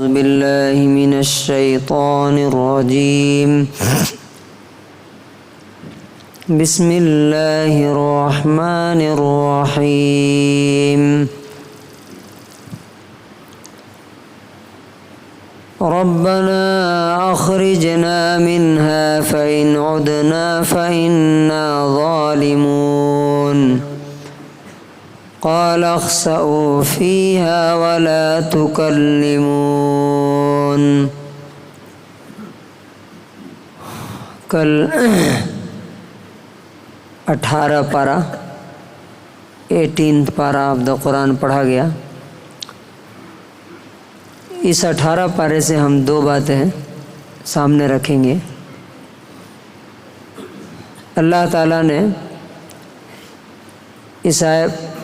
أعوذ بالله من الشيطان الرجيم بسم الله الرحمن الرحيم ربنا أخرجنا منها فإن عدنا فإنا ظالمون قال اخسئوا فيها ولا تكلمون کل 18 پارہ 18th پارہ آف دا قرآن پڑھا گیا۔ اس 18 پارے سے ہم دو باتیں سامنے رکھیں گے۔ اللہ تعالیٰ نے اس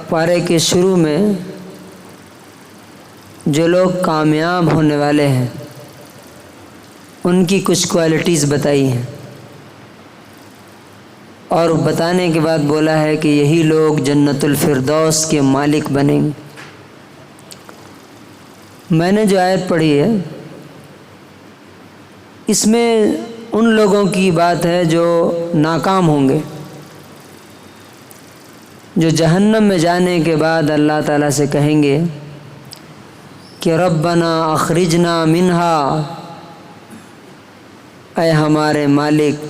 پارے کے شروع میں جو لوگ کامیاب ہونے والے ہیں ان کی کچھ کوالٹیز بتائی ہیں، اور بتانے کے بعد بولا ہے کہ یہی لوگ جنت الفردوس کے مالک بنیں گے۔ میں نے جو آیت پڑھی ہے اس میں ان لوگوں کی بات ہے جو ناکام ہوں گے، جو جہنم میں جانے کے بعد اللہ تعالیٰ سے کہیں گے کہ ربنا اخرجنا منہا، اے ہمارے مالک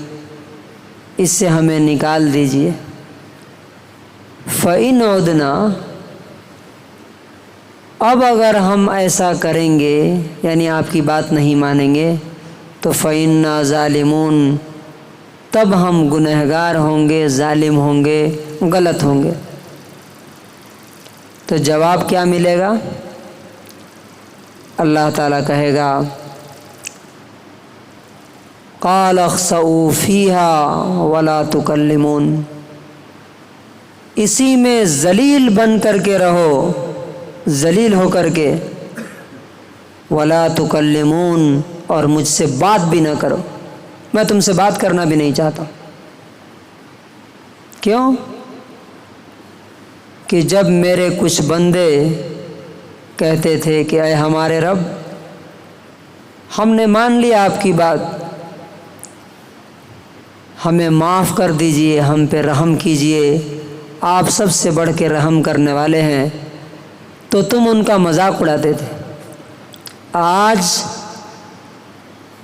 اس سے ہمیں نکال دیجئے۔ فَإِنْ عُدْنَا، اب اگر ہم ایسا کریں گے یعنی آپ کی بات نہیں مانیں گے تو فَإِنَّا ظَالِمُونَ، تب ہم گنہگار ہوں گے، ظالم ہوں گے، غلط ہوں گے۔ تو جواب کیا ملے گا؟ اللہ تعالیٰ کہے گا قال اخسئوا فیہا ولا تکلمون، اسی میں ذلیل بن کر کے رہو، ذلیل ہو کر کے، ولا تکلمون، اور مجھ سے بات بھی نہ کرو، میں تم سے بات کرنا بھی نہیں چاہتا۔ کیوں؟ کہ جب میرے کچھ بندے کہتے تھے کہ اے ہمارے رب، ہم نے مان لیا آپ کی بات، ہمیں معاف کر دیجئے، ہم پہ رحم کیجئے، آپ سب سے بڑھ کے رحم کرنے والے ہیں، تو تم ان کا مذاق اڑاتے تھے۔ آج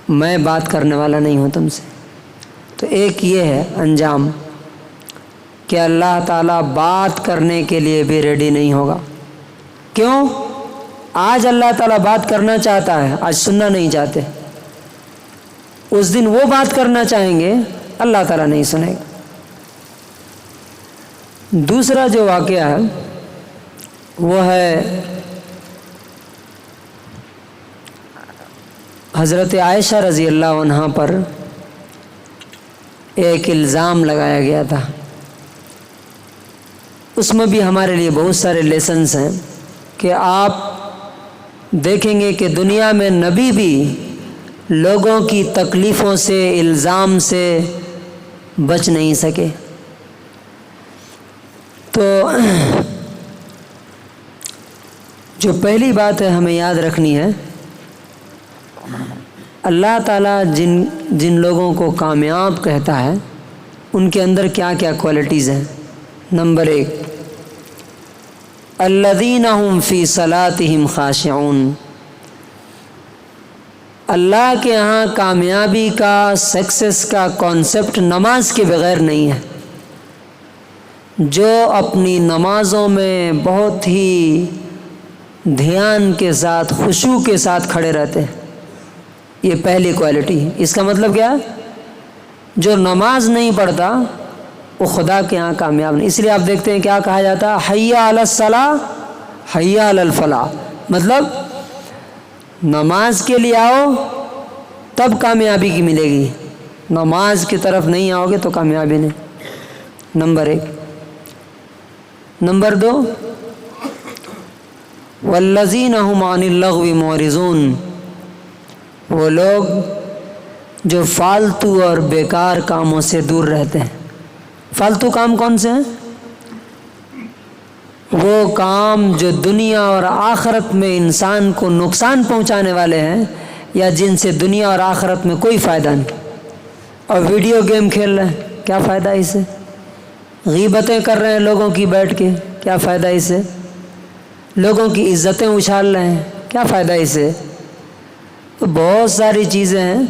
میں بات کرنے والا نہیں ہوں تم سے۔ تو ایک یہ ہے انجام کہ اللہ تعالیٰ بات کرنے کے لیے بھی ریڈی نہیں ہوگا۔ کیوں؟ آج اللہ تعالیٰ بات کرنا چاہتا ہے، آج سننا نہیں چاہتے۔ اس دن وہ بات کرنا چاہیں گے، اللہ تعالیٰ نہیں سنے گا۔ دوسرا جو واقعہ ہے وہ ہے حضرت عائشہ رضی اللہ عنہ پر ایک الزام لگایا گیا تھا۔ اس میں بھی ہمارے لیے بہت سارے لیسنز ہیں کہ آپ دیکھیں گے کہ دنیا میں نبی بھی لوگوں کی تکلیفوں سے، الزام سے بچ نہیں سکے۔ تو جو پہلی بات ہے ہمیں یاد رکھنی ہے، اللہ تعالیٰ جن لوگوں کو کامیاب کہتا ہے ان کے اندر کیا کیا کوالٹیز ہیں۔ نمبر 1، الذین هم فی صلاتہم خاشعون، اللہ کے ہاں کامیابی کا، سکسیس کا کانسیپٹ نماز کے بغیر نہیں ہے۔ جو اپنی نمازوں میں بہت ہی دھیان کے ساتھ، خشوع کے ساتھ کھڑے رہتے ہیں، یہ پہلی کوالٹی ہے۔ اس کا مطلب کیا ہے؟ جو نماز نہیں پڑھتا وہ خدا کے ہاں کامیاب نہیں۔ اس لیے آپ دیکھتے ہیں کیا کہا جاتا ہے، حی علی الصلاۃ حی علی الفلاح، مطلب نماز کے لیے آؤ تب کامیابی کی ملے گی، نماز کی طرف نہیں آؤ گے تو کامیابی نہیں۔ نمبر 1۔ نمبر 2، والذین هم عن اللغو معرضون، وہ لوگ جو فالتو اور بیکار کاموں سے دور رہتے ہیں۔ فالتو کام کون سے ہیں؟ وہ کام جو دنیا اور آخرت میں انسان کو نقصان پہنچانے والے ہیں یا جن سے دنیا اور آخرت میں کوئی فائدہ نہیں. اور ویڈیو گیم کھیل رہے ہیں، کیا فائدہ اس سے؟ غیبتیں کر رہے ہیں لوگوں کی بیٹھ کے، کیا فائدہ اس سے؟ لوگوں کی عزتیں اچھال رہے ہیں، کیا فائدہ اس سے؟ تو بہت ساری چیزیں ہیں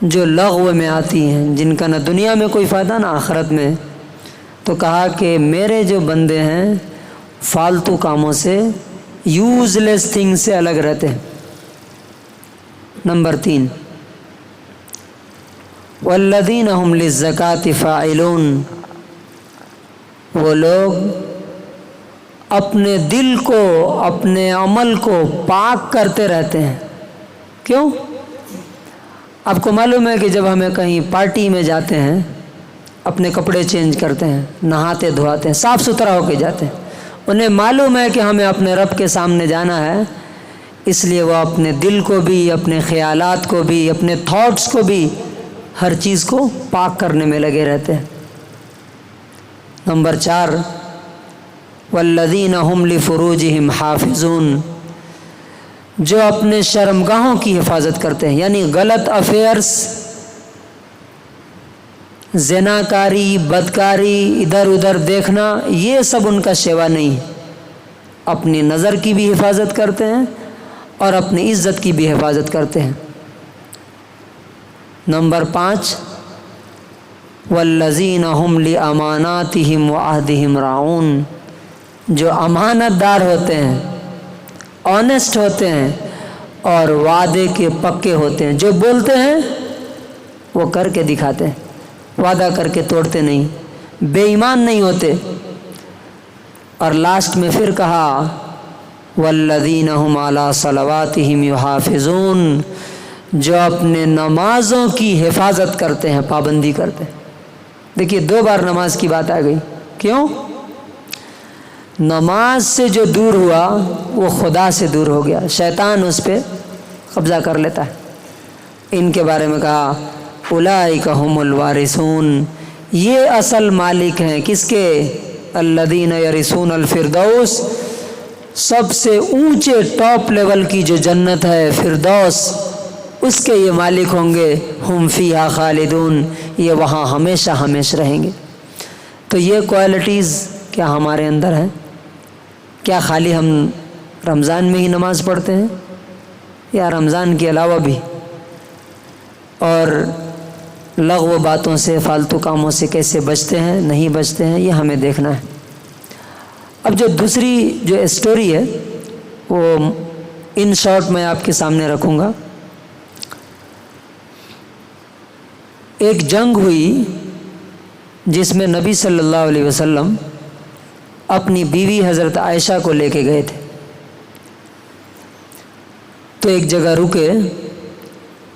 جو لغو میں آتی ہیں، جن کا نہ دنیا میں کوئی فائدہ نہ آخرت میں. تو کہا کہ میرے جو بندے ہیں فالتو کاموں سے، یوز لیس تھنگ سے الگ رہتے ہیں. نمبر 3، والذین هم للزکاۃ فاعلون، وہ لوگ اپنے دل کو، اپنے عمل کو پاک کرتے رہتے ہیں. کیوں؟ آپ کو معلوم ہے کہ جب ہمیں کہیں پارٹی میں جاتے ہیں، اپنے کپڑے چینج کرتے ہیں، نہاتے دھواتے ہیں، صاف ستھرا ہو کے جاتے ہیں. انہیں معلوم ہے کہ ہمیں اپنے رب کے سامنے جانا ہے، اس لیے وہ اپنے دل کو بھی، اپنے خیالات کو بھی، اپنے تھاٹس کو بھی، ہر چیز کو پاک کرنے میں لگے رہتے ہیں. نمبر 4، والذین هم لفروجہم حافظون، جو اپنے شرمگاہوں کی حفاظت کرتے ہیں، یعنی غلط افیئرس، زناکاری، بدکاری، ادھر ادھر دیکھنا، یہ سب ان کا شیوا نہیں ہے. اپنی نظر کی بھی حفاظت کرتے ہیں اور اپنی عزت کی بھی حفاظت کرتے ہیں. نمبر 5، والذین هم لاماناتہم وعہدہم راعون، جو امانت دار ہوتے ہیں، آنیسٹ ہوتے ہیں اور وعدے کے پکے ہوتے ہیں. جو بولتے ہیں وہ کر کے دکھاتے ہیں، وعدہ کر کے توڑتے نہیں، بے ایمان نہیں ہوتے. اور لاسٹ میں پھر کہا والذین هم علی صلواتہم یحافظون، جو اپنے نمازوں کی حفاظت کرتے ہیں، پابندی کرتے ہیں. دیکھیے 2 بار نماز کی بات آ گئی. کیوں؟ نماز سے جو دور ہوا وہ خدا سے دور ہو گیا، شیطان اس پہ قبضہ کر لیتا ہے. ان کے بارے میں کہا اولئک هم الوارثون، یہ اصل مالک ہیں کس کے؟ الذین یرثون الفردوس، سب سے اونچے ٹاپ لیول کی جو جنت ہے فردوس، اس کے یہ مالک ہوں گے. ہم فیہا خالدون، یہ وہاں ہمیشہ ہمیشہ رہیں گے. تو یہ کوالٹیز کیا ہمارے اندر ہیں؟ کیا خالی ہم رمضان میں ہی نماز پڑھتے ہیں یا رمضان کے علاوہ بھی؟ اور لغو باتوں سے، فالتو کاموں سے کیسے بچتے ہیں، نہیں بچتے ہیں، یہ ہمیں دیکھنا ہے. اب جو دوسری جو اسٹوری ہے وہ ان شارٹ میں آپ کے سامنے رکھوں گا. ایک جنگ ہوئی جس میں نبی صلی اللہ علیہ وسلم اپنی بیوی حضرت عائشہ کو لے کے گئے تھے. تو ایک جگہ رکے،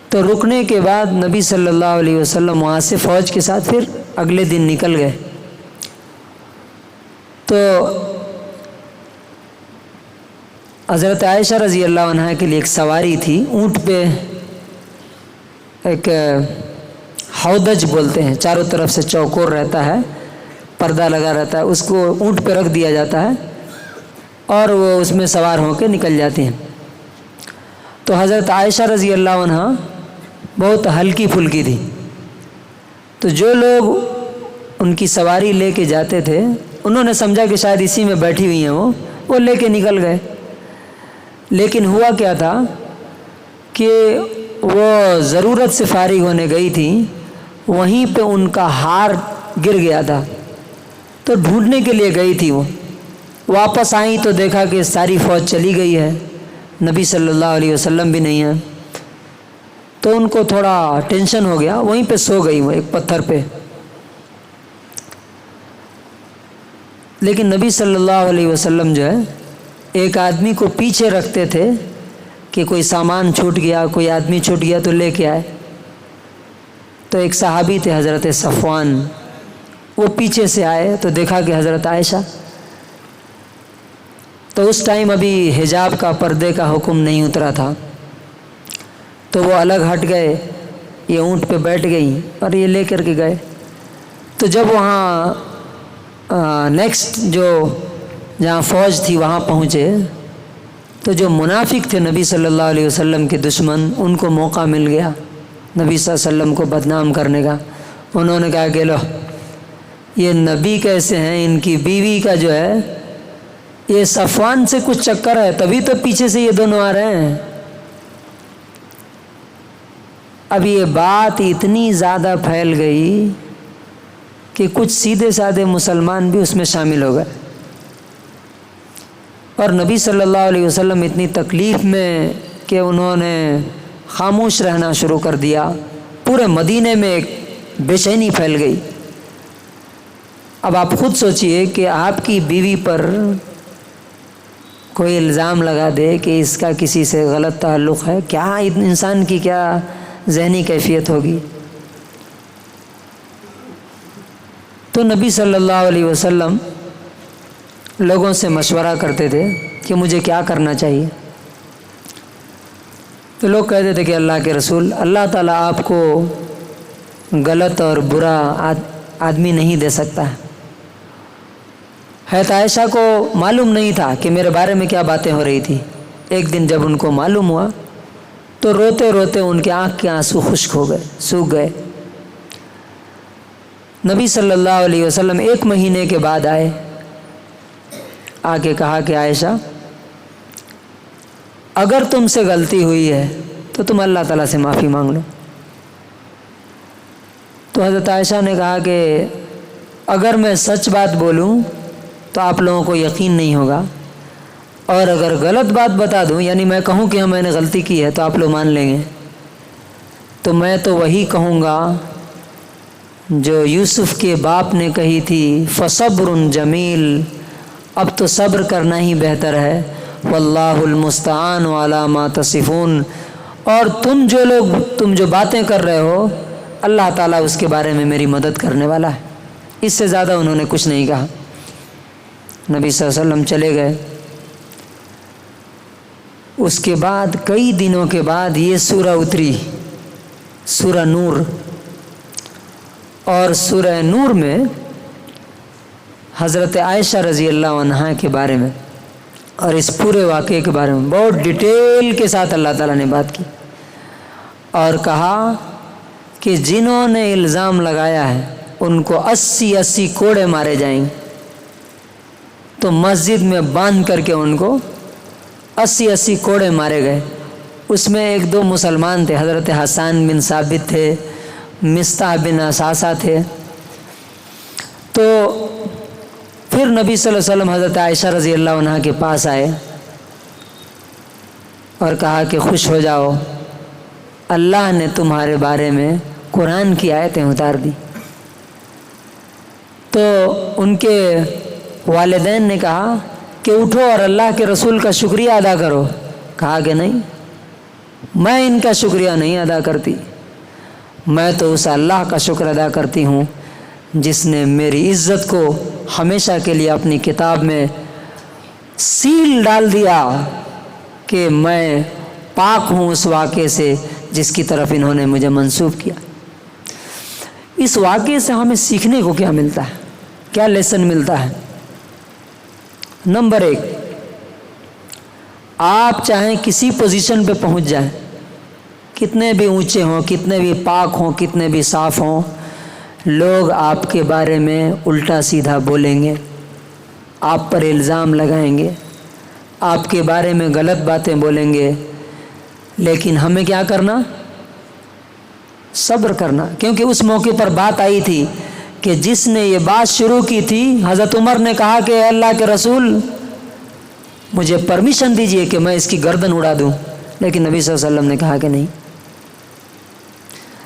تو رکنے کے بعد نبی صلی اللہ علیہ وسلم وہاں سے فوج کے ساتھ پھر اگلے دن نکل گئے. تو حضرت عائشہ رضی اللہ عنہ کے لیے ایک سواری تھی، اونٹ پہ ایک ہودج بولتے ہیں، چاروں طرف سے چوکور رہتا ہے، پردہ لگا رہتا ہے، اس کو اونٹ پہ رکھ دیا جاتا ہے اور وہ اس میں سوار ہو کے نکل جاتے ہیں. تو حضرت عائشہ رضی اللہ عنہ بہت ہلکی پھلکی تھی. تو جو لوگ ان کی سواری لے کے جاتے تھے انہوں نے سمجھا کہ شاید اسی میں بیٹھی ہوئی ہیں، وہ لے کے نکل گئے. لیکن ہوا کیا تھا کہ وہ ضرورت سے فارغ ہونے گئی تھی، وہیں پہ ان کا ہار گر گیا تھا. تو ڈھونڈنے کے لیے گئی تھی، وہ واپس آئیں تو دیکھا کہ ساری فوج چلی گئی ہے، نبی صلی اللہ علیہ وسلم بھی نہیں ہیں. تو ان کو تھوڑا ٹینشن ہو گیا، وہیں پہ سو گئی وہ ایک پتھر پہ. لیکن نبی صلی اللہ علیہ وسلم جو ہے ایک آدمی کو پیچھے رکھتے تھے کہ کوئی سامان چھوٹ گیا، کوئی آدمی چھوٹ گیا تو لے کے آئے. تو ایک صحابی تھے حضرت صفوان، وہ پیچھے سے آئے تو دیکھا کہ حضرت عائشہ. تو اس ٹائم ابھی حجاب کا، پردے کا حکم نہیں اترا تھا. تو وہ الگ ہٹ گئے، یہ اونٹ پہ بیٹھ گئی اور یہ لے کر کے گئے. تو جب وہاں نیکسٹ جو جہاں فوج تھی وہاں پہنچے تو جو منافق تھے نبی صلی اللہ علیہ وسلم کے دشمن، ان کو موقع مل گیا نبی صلی اللہ علیہ وسلم کو بدنام کرنے کا۔ انہوں نے کہا کہ لو یہ نبی کیسے ہیں، ان کی بیوی کا جو ہے یہ صفوان سے کچھ چکر ہے، تبھی تو پیچھے سے یہ دونوں آ رہے ہیں۔ اب یہ بات اتنی زیادہ پھیل گئی کہ کچھ سیدھے سادے مسلمان بھی اس میں شامل ہو گئے، اور نبی صلی اللہ علیہ وسلم اتنی تکلیف میں کہ انہوں نے خاموش رہنا شروع کر دیا۔ پورے مدینے میں ایک بے چینی پھیل گئی۔ اب آپ خود سوچئے کہ آپ کی بیوی پر کوئی الزام لگا دے کہ اس کا کسی سے غلط تعلق ہے، کیا انسان کی کیا ذہنی کیفیت ہوگی۔ تو نبی صلی اللہ علیہ وسلم لوگوں سے مشورہ کرتے تھے کہ مجھے کیا کرنا چاہیے۔ تو لوگ کہتے تھے کہ اللہ کے رسول، اللہ تعالیٰ آپ کو غلط اور برا آدمی نہیں دے سکتا ہے۔ حضرت عائشہ کو معلوم نہیں تھا کہ میرے بارے میں کیا باتیں ہو رہی تھی۔ ایک دن جب ان کو معلوم ہوا تو روتے روتے ان کے آنکھ کے آنسو خشک ہو گئے، سوکھ گئے۔ نبی صلی اللہ علیہ وسلم 1 مہینے کے بعد آئے، آ کے کہا کہ عائشہ اگر تم سے غلطی ہوئی ہے تو تم اللہ تعالیٰ سے معافی مانگ لو۔ تو حضرت عائشہ نے کہا کہ اگر میں سچ بات بولوں تو آپ لوگوں کو یقین نہیں ہوگا، اور اگر غلط بات بتا دوں، یعنی میں کہوں کہ میں نے غلطی کی ہے، تو آپ لوگ مان لیں گے۔ تو میں تو وہی کہوں گا جو یوسف کے باپ نے کہی تھی، فصبر جمیل، اب تو صبر کرنا ہی بہتر ہے، واللہ المستعان علی ما تصفون، اور تم جو باتیں کر رہے ہو اللہ تعالیٰ اس کے بارے میں میری مدد کرنے والا ہے۔ اس سے زیادہ انہوں نے کچھ نہیں کہا۔ نبی صلی اللہ علیہ وسلم چلے گئے۔ اس کے بعد کئی دنوں کے بعد یہ سورہ اتری، سورہ نور، اور سورہ نور میں حضرت عائشہ رضی اللہ عنہا کے بارے میں اور اس پورے واقعے کے بارے میں بہت ڈیٹیل کے ساتھ اللہ تعالیٰ نے بات کی، اور کہا کہ جنہوں نے الزام لگایا ہے ان کو 80 کوڑے مارے جائیں گے۔ تو مسجد میں باندھ کر کے ان کو 80 کوڑے مارے گئے۔ اس میں 1-2 مسلمان تھے، حضرت حسان بن ثابت تھے، مصطح بن اساسہ تھے۔ تو پھر نبی صلی اللہ علیہ وسلم حضرت عائشہ رضی اللہ عنہ کے پاس آئے اور کہا کہ خوش ہو جاؤ، اللہ نے تمہارے بارے میں قرآن کی آیتیں اتار دی۔ تو ان کے والدین نے کہا کہ اٹھو اور اللہ کے رسول کا شکریہ ادا کرو۔ کہا کہ نہیں، میں ان کا شکریہ نہیں ادا کرتی، میں تو اس اللہ کا شکر ادا کرتی ہوں جس نے میری عزت کو ہمیشہ کے لیے اپنی کتاب میں سیل ڈال دیا کہ میں پاک ہوں اس واقعے سے جس کی طرف انہوں نے مجھے منسوب کیا۔ اس واقعے سے ہمیں سیکھنے کو کیا ملتا ہے، کیا لیسن ملتا ہے؟ نمبر 1، آپ چاہیں کسی پوزیشن پہ پہنچ جائیں، کتنے بھی اونچے ہوں، کتنے بھی پاک ہوں، کتنے بھی صاف ہوں، لوگ آپ کے بارے میں الٹا سیدھا بولیں گے، آپ پر الزام لگائیں گے، آپ کے بارے میں غلط باتیں بولیں گے، لیکن ہمیں کیا کرنا؟ صبر کرنا، کیونکہ اس موقع پر بات آئی تھی کہ جس نے یہ بات شروع کی تھی، حضرت عمر نے کہا کہ اے اللہ کے رسول مجھے پرمیشن دیجئے کہ میں اس کی گردن اڑا دوں، لیکن نبی صلی اللہ علیہ وسلم نے کہا کہ نہیں۔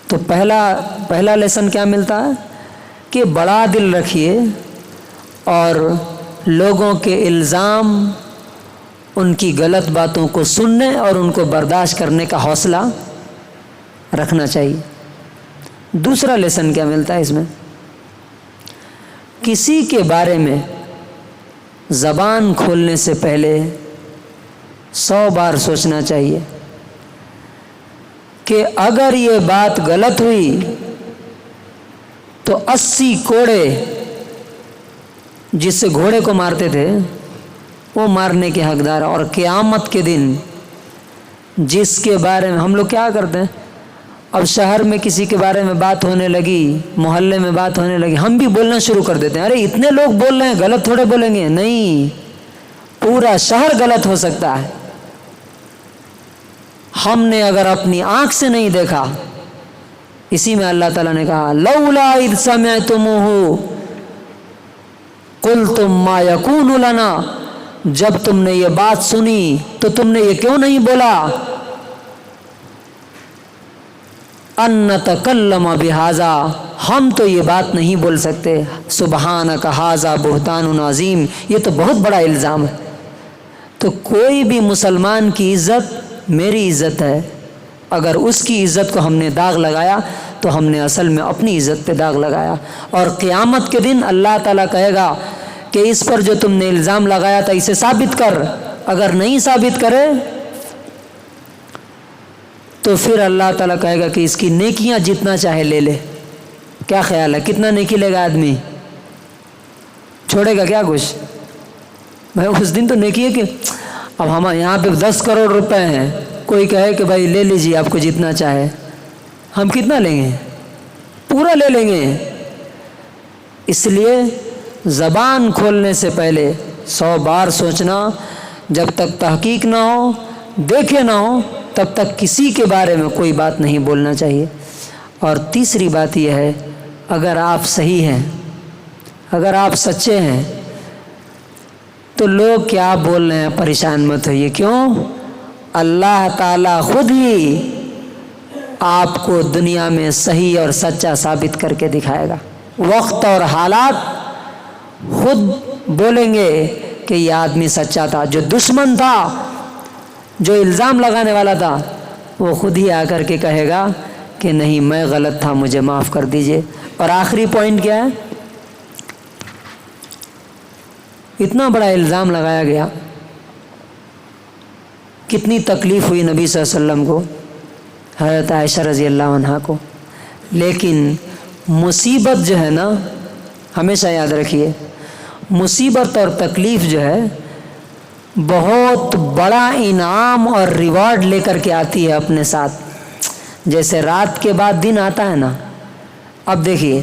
تو پہلا لیسن کیا ملتا ہے کہ بڑا دل رکھیے اور لوگوں کے الزام، ان کی غلط باتوں کو سننے اور ان کو برداشت کرنے کا حوصلہ رکھنا چاہیے۔ دوسرا لیسن کیا ملتا ہے اس میں؟ کسی کے بارے میں زبان کھولنے سے پہلے 100 بار سوچنا چاہیے کہ اگر یہ بات غلط ہوئی تو 80 کوڑے، جس سے گھوڑے کو مارتے تھے، وہ مارنے کے حقدار ہے۔ اور قیامت کے دن جس کے بارے میں ہم لوگ کیا کرتے ہیں، اب شہر میں کسی کے بارے میں بات ہونے لگی، محلے میں بات ہونے لگی، ہم بھی بولنا شروع کر دیتے ہیں، ارے اتنے لوگ بول رہے ہیں، غلط تھوڑے بولیں گے؟ نہیں، پورا شہر غلط ہو سکتا ہے۔ ہم نے اگر اپنی آنکھ سے نہیں دیکھا، اسی میں اللہ تعالیٰ نے کہا لولا اذ سمعتموہ قلتم ما یکون لنا، جب تم نے یہ بات سنی تو تم نے یہ کیوں نہیں بولا ان نتکلم بہذا، ہم تو یہ بات نہیں بول سکتے، سبحانک ھذا بہتان عظیم، یہ تو بہت بڑا الزام ہے۔ تو کوئی بھی مسلمان کی عزت میری عزت ہے، اگر اس کی عزت کو ہم نے داغ لگایا تو ہم نے اصل میں اپنی عزت پہ داغ لگایا۔ اور قیامت کے دن اللہ تعالیٰ کہے گا کہ اس پر جو تم نے الزام لگایا تھا اسے ثابت کر، اگر نہیں ثابت کرے تو پھر اللہ تعالیٰ کہے گا کہ اس کی نیکیاں جتنا چاہے لے لے۔ کیا خیال ہے کتنا نیکی لے گا آدمی؟ چھوڑے گا کیا کچھ؟ بھائی اس دن تو نیکی ہے کہ اب ہم یہاں پہ 10 کروڑ روپے ہیں، کوئی کہے کہ بھائی لے لیجیے آپ کو جتنا چاہے، ہم کتنا لیں گے؟ پورا لے لیں گے۔ اس لیے زبان کھولنے سے پہلے 100 بار سوچنا، جب تک تحقیق نہ ہو، دیکھے نہ ہو، تب تک کسی کے بارے میں کوئی بات نہیں بولنا چاہیے۔ اور تیسری بات یہ ہے، اگر آپ صحیح ہیں، اگر آپ سچے ہیں تو لوگ کیا بول رہے ہیں پریشان مت ہوئیے۔ کیوں؟ اللہ تعالیٰ خود ہی آپ کو دنیا میں صحیح اور سچا ثابت کر کے دکھائے گا۔ وقت اور حالات خود بولیں گے کہ یہ آدمی سچا تھا۔ جو دشمن تھا، جو الزام لگانے والا تھا، وہ خود ہی آ کر کے کہے گا کہ نہیں میں غلط تھا، مجھے معاف کر دیجئے۔ اور آخری پوائنٹ کیا ہے؟ اتنا بڑا الزام لگایا گیا، کتنی تکلیف ہوئی نبی صلی اللہ علیہ وسلم کو، حضرت عائشہ رضی اللہ عنہا کو، لیکن مصیبت جو ہے نا، ہمیشہ یاد رکھیے، مصیبت اور تکلیف جو ہے بہت بڑا انعام اور ریوارڈ لے کر کے آتی ہے اپنے ساتھ۔ جیسے رات کے بعد دن آتا ہے نا، اب دیکھیے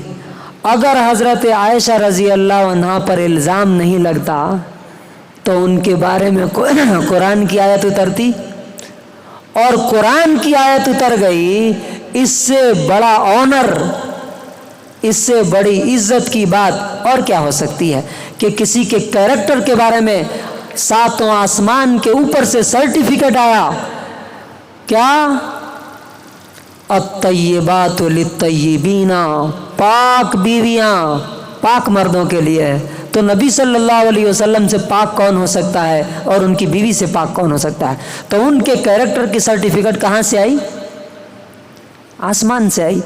اگر حضرت عائشہ رضی اللہ عنہا پر الزام نہیں لگتا تو ان کے بارے میں قرآن کی آیت اترتی، اور قرآن کی آیت اتر گئی، اس سے بڑا آنر، اس سے بڑی عزت کی بات اور کیا ہو سکتی ہے کہ کسی کے کیریکٹر کے بارے میں 7 آسمان کے اوپر سے سرٹیفکیٹ آیا، کیا؟ الطیبات للطیبین، پاک بیویاں پاک مردوں کے لیے ہے۔ تو نبی صلی اللہ علیہ وسلم سے پاک کون ہو سکتا ہے اور ان کی بیوی سے پاک کون ہو سکتا ہے؟ تو ان کے کیریکٹر کی سرٹیفکیٹ کہاں سے آئی؟ آسمان سے آئی۔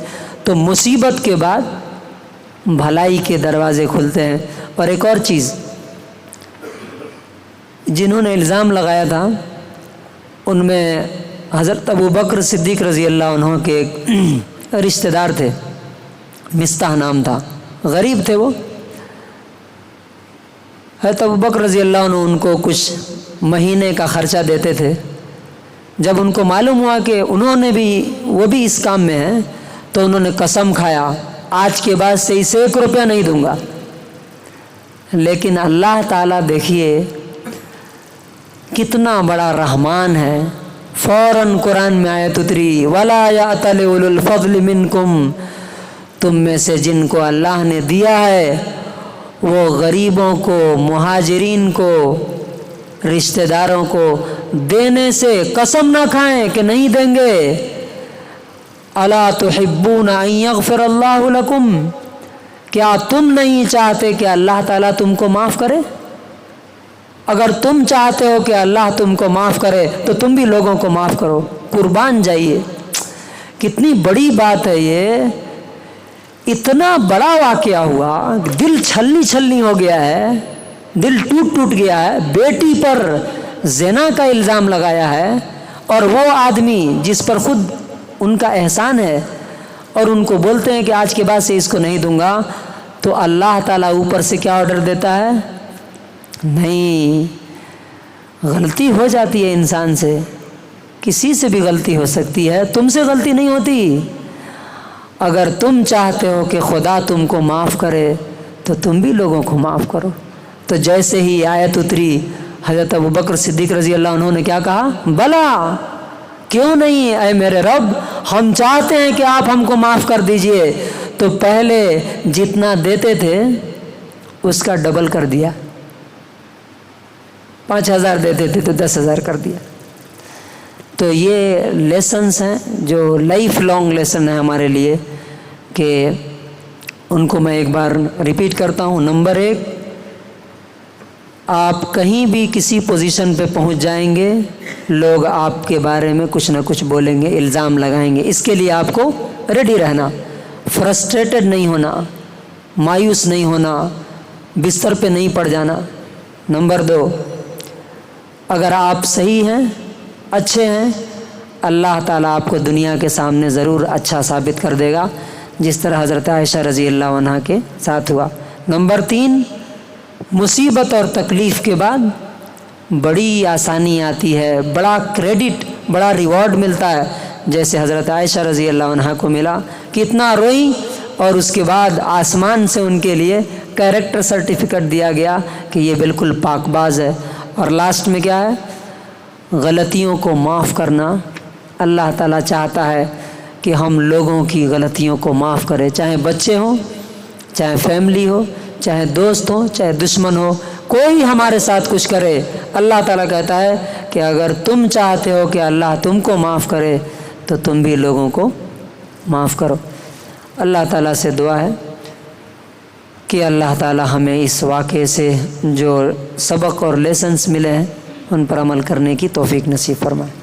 تو مصیبت کے بعد بھلائی کے دروازے کھلتے ہیں۔ اور ایک اور چیز، جنہوں نے الزام لگایا تھا ان میں حضرت ابو بکر صدیق رضی اللہ عنہ کے ایک رشتہ دار تھے، مستح نام تھا، غریب تھے وہ۔ حضرت ابو بکر رضی اللہ عنہ ان کو کچھ مہینے کا خرچہ دیتے تھے۔ جب ان کو معلوم ہوا کہ وہ بھی اس کام میں ہیں تو انہوں نے قسم کھایا آج کے بعد سے اسے 1 روپیہ نہیں دوں گا۔ لیکن اللہ تعالیٰ دیکھیے کتنا بڑا رحمان ہے، فوراً قرآن میں آیت اتری وَلَا يَأْتَلِ أُولُو الْفَضْلِ مِنْكُمْ، تم میں سے جن کو اللہ نے دیا ہے وہ غریبوں کو، مہاجرین کو، رشتہ داروں کو دینے سے قسم نہ کھائیں کہ نہیں دیں گے۔ الا تحبون ان یغفر اللہ لکم، کیا تم نہیں چاہتے کہ اللہ تعالیٰ تم کو معاف کرے؟ اگر تم چاہتے ہو کہ اللہ تم کو معاف کرے تو تم بھی لوگوں کو معاف کرو، قربان جائیے۔ کتنی بڑی بات ہے یہ، اتنا بڑا واقعہ ہوا، دل چھلنی چھلنی ہو گیا ہے، دل ٹوٹ گیا ہے، بیٹی پر زنا کا الزام لگایا ہے، اور وہ آدمی جس پر خود ان کا احسان ہے اور ان کو بولتے ہیں کہ آج کے بعد سے اس کو نہیں دوں گا، تو اللہ تعالیٰ اوپر سے کیا آرڈر دیتا ہے؟ نہیں، غلطی ہو جاتی ہے انسان سے، کسی سے بھی غلطی ہو سکتی ہے، تم سے غلطی نہیں ہوتی۔ اگر تم چاہتے ہو کہ خدا تم کو معاف کرے تو تم بھی لوگوں کو معاف کرو۔ تو جیسے ہی آیت اتری، حضرت ابوبکر صدیق رضی اللہ عنہ نے کیا کہا؟ بلا، کیوں نہیں اے میرے رب، ہم چاہتے ہیں کہ آپ ہم کو معاف کر دیجئے۔ تو پہلے جتنا دیتے تھے اس کا ڈبل کر دیا، 5,000 دیتے تھے تو 10,000 کر دیا۔ تو یہ لیسنس ہیں جو لائف لانگ لیسن ہیں ہمارے لیے، کہ ان کو میں ایک بار ریپیٹ کرتا ہوں۔ نمبر 1، آپ کہیں بھی کسی پوزیشن پہ پہنچ جائیں گے، لوگ آپ کے بارے میں کچھ نہ کچھ بولیں گے، الزام لگائیں گے۔ اس کے لیے آپ کو ریڈی رہنا، فرسٹریٹڈ نہیں ہونا، مایوس نہیں ہونا، بستر پہ نہیں پڑ جانا۔ نمبر 2، اگر آپ صحیح ہیں، اچھے ہیں، اللہ تعالیٰ آپ کو دنیا کے سامنے ضرور اچھا ثابت کر دے گا، جس طرح حضرت عائشہ رضی اللہ عنہا کے ساتھ ہوا۔ نمبر 3، مصیبت اور تکلیف کے بعد بڑی آسانی آتی ہے، بڑا کریڈٹ، بڑا ریوارڈ ملتا ہے، جیسے حضرت عائشہ رضی اللہ عنہا کو ملا۔ کتنا روئی، اور اس کے بعد آسمان سے ان کے لیے کیریکٹر سرٹیفکیٹ دیا گیا کہ یہ بالکل پاک باز ہے۔ اور لاسٹ میں کیا ہے؟ غلطیوں کو معاف کرنا۔ اللہ تعالیٰ چاہتا ہے کہ ہم لوگوں کی غلطیوں کو معاف کرے، چاہے بچے ہوں، چاہے فیملی ہو، چاہے دوست ہو، چاہے دشمن ہو، کوئی ہمارے ساتھ کچھ کرے، اللہ تعالیٰ کہتا ہے کہ اگر تم چاہتے ہو کہ اللہ تم کو معاف کرے تو تم بھی لوگوں کو معاف کرو۔ اللہ تعالیٰ سے دعا ہے کہ اللہ تعالیٰ ہمیں اس واقعے سے جو سبق اور لیسنس ملے ہیں ان پر عمل کرنے کی توفیق نصیب فرمائے۔